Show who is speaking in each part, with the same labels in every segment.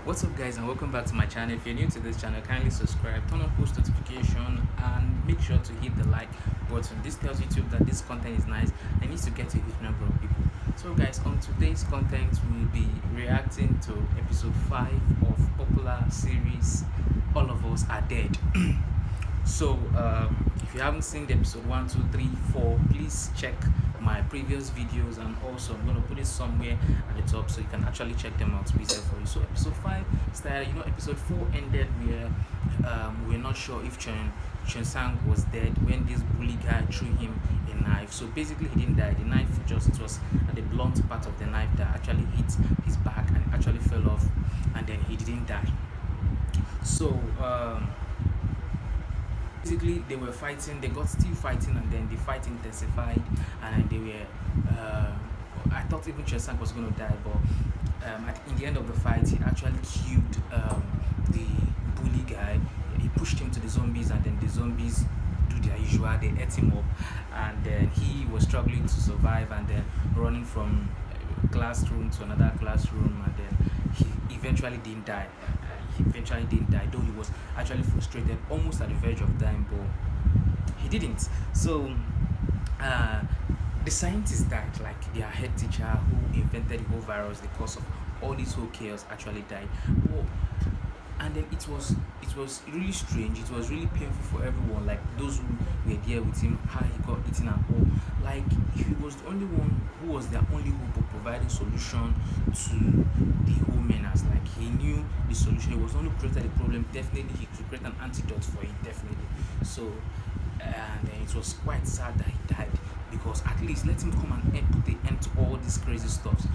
Speaker 1: What's up, guys, and welcome back to my channel. If you're new to this channel, kindly subscribe, turn on post notification, and make sure to hit the like button. This tells YouTube that this content is nice and needs to get to a huge number of people. So guys, on today's content we'll be reacting to episode 5 of popular series All of Us Are Dead. So if you haven't seen the episode 1, 2, 3, 4, please check my previous videos, and also I'm going to put it somewhere at the top so you can actually check them out to be there for you. So episode 5 started, episode 4 ended where we're not sure if Chen Sang was dead when this bully guy threw him a knife. So basically he didn't die. The knife it was at the blunt part of the knife that actually hit his back and actually fell off, and then he didn't die. So basically they were fighting, they got still fighting, and then the fight intensified, and then they were I thought even Chen Sang was going to die, but in the end of the fight he actually killed the bully guy. He pushed him to the zombies, and then the zombies do their usual, they ate him up, and then he was struggling to survive, and then running from classroom to another classroom, and then he eventually didn't die. Though he was actually frustrated, almost at the verge of dying, but he didn't. So the scientists died, like their head teacher who invented the whole virus, the cause of all this whole chaos, actually died. Well, and then it was really strange, it was really painful for everyone, like those who were there with him, how he got eaten and all. Like he was the only one who was their only hope of providing solution to the whole menace. Like he knew the solution, he was the one who created the problem. Definitely he could create an antidote for it, definitely. So and then it was quite sad that he died, because at least let him come and put the end to all this crazy stuff.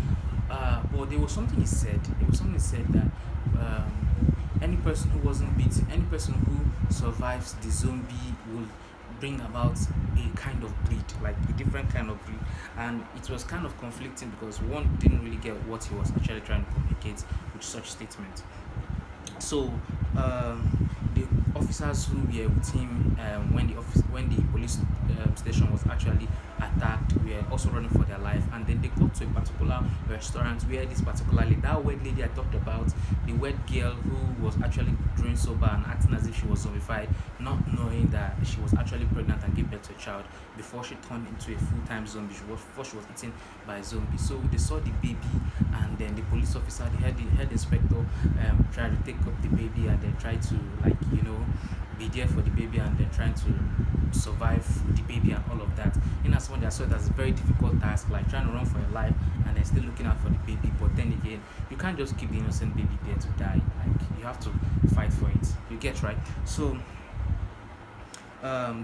Speaker 1: But there was something he said, that any person who wasn't beaten, any person who survives the zombie will bring about a kind of breed, like a different kind of breed. And it was kind of conflicting, because one didn't really get what he was actually trying to communicate with such statement. So the officers who were with him when the police station was actually attacked were also running for their life, and then they got to a particular restaurant where that wet lady I talked about, the wet girl who was actually doing sober and acting as if she was zombified, not knowing that she was actually pregnant and gave birth to a child before she turned into a full-time zombie. Before she was eaten by a zombie. So they saw the baby, and then the police officer, the head inspector, tried to take up the baby, and then tried to, like, be there for the baby, and then trying to survive the baby and all of that. In as much as I saw it as a very difficult task, like trying to run for your life and then still looking out for the baby. But then again, you can't just keep the innocent baby there to die. Like you have to fight for it. You get right? So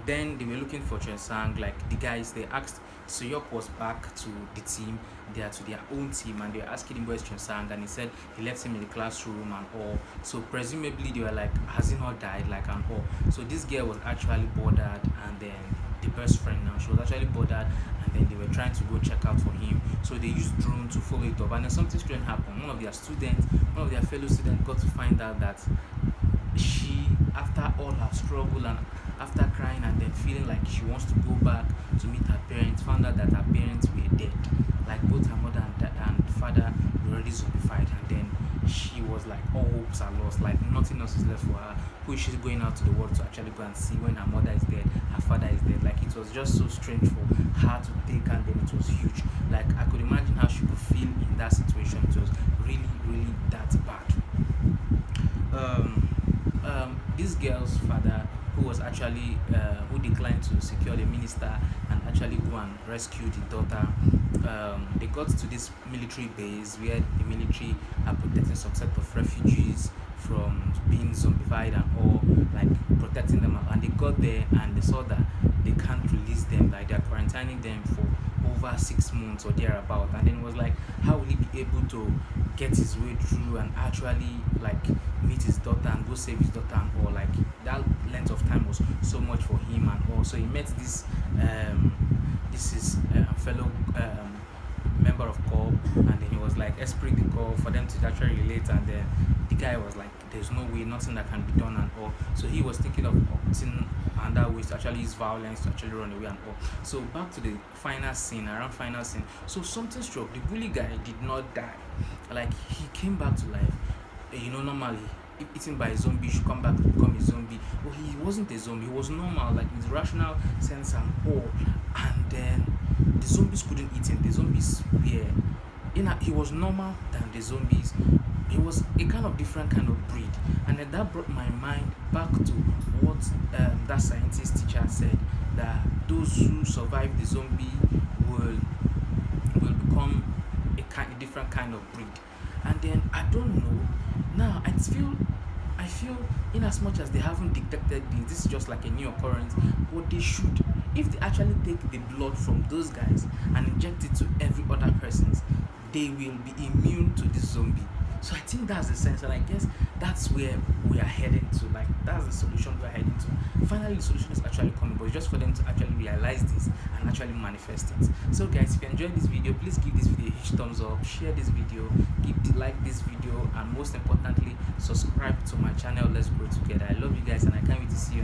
Speaker 1: then they were looking for Chen Sang. Like the guys, they asked, Suyok was back to the team, they are to their own team, and they were asking him where's Chen Sang, and he said he left him in the classroom and all. So presumably they were like, has he not died, like, and all. So this girl was actually bothered, and then the best friend now, she was actually bothered, and then they were trying to go check out for him. So they used drone to follow it up, and then something strange happened. One of their fellow students got to find out that she, after all her struggle and after crying and then feeling like she wants to go back to meet her parents, found out that her parents were dead. Like both her mother and father were already zombified, and then she was like, all hopes are lost, like nothing else is left for her. Who is she going out to the world to actually go and see when her mother is dead, her father is dead? Like it was just so strange for her to take, and then it was huge. Like I could imagine how she could feel in that situation. It was really, really that bad. This girl's father, who was actually who declined to secure the minister and actually go and rescue the daughter, they got to this military base where the military are protecting some set of refugees from being zombified and all, like protecting them. And they got there and they saw that they can't release them, like they're quarantining them for over 6 months or thereabout. And then it was like, how will he be able to get his way through and actually like meet his daughter and go save his daughter and all? Like that length of time was so much for him and all. So he met this is fellow member of corps, and then he was like esprit the corps for them to actually relate, and then the guy was like, there's no way, nothing that can be done and all. So he was thinking of opting another ways to actually use violence to actually run away and all. So back to the final scene, around final scene. So something struck, the bully guy did not die. Like he came back to life. normally if eaten by a zombie, you should come back to become a zombie. But he wasn't a zombie. He was normal, like with rational sense and all. And then the zombies couldn't eat him. The zombies were, he was normal than the zombies. He was a kind of different kind of breed. And then that brought my mind back to what that scientist teacher said, that those who survive the zombie will become a different kind of breed. And then I don't know. Now I feel in as much as they haven't detected this is just like a new occurrence, but they should, if they actually take the blood from those guys and inject it to every other person's, they will be immune to this zombie. So I think that's the sense, and I guess that's where we are heading to. Like that's the solution we are heading to. Finally, the solution is actually coming, but it's just for them to actually realize this and actually manifest it. So, guys, if you enjoyed this video, please give this video a huge thumbs up, share this video, like this video, and most importantly, subscribe to my channel. Let's grow together. I love you guys, and I can't wait to see you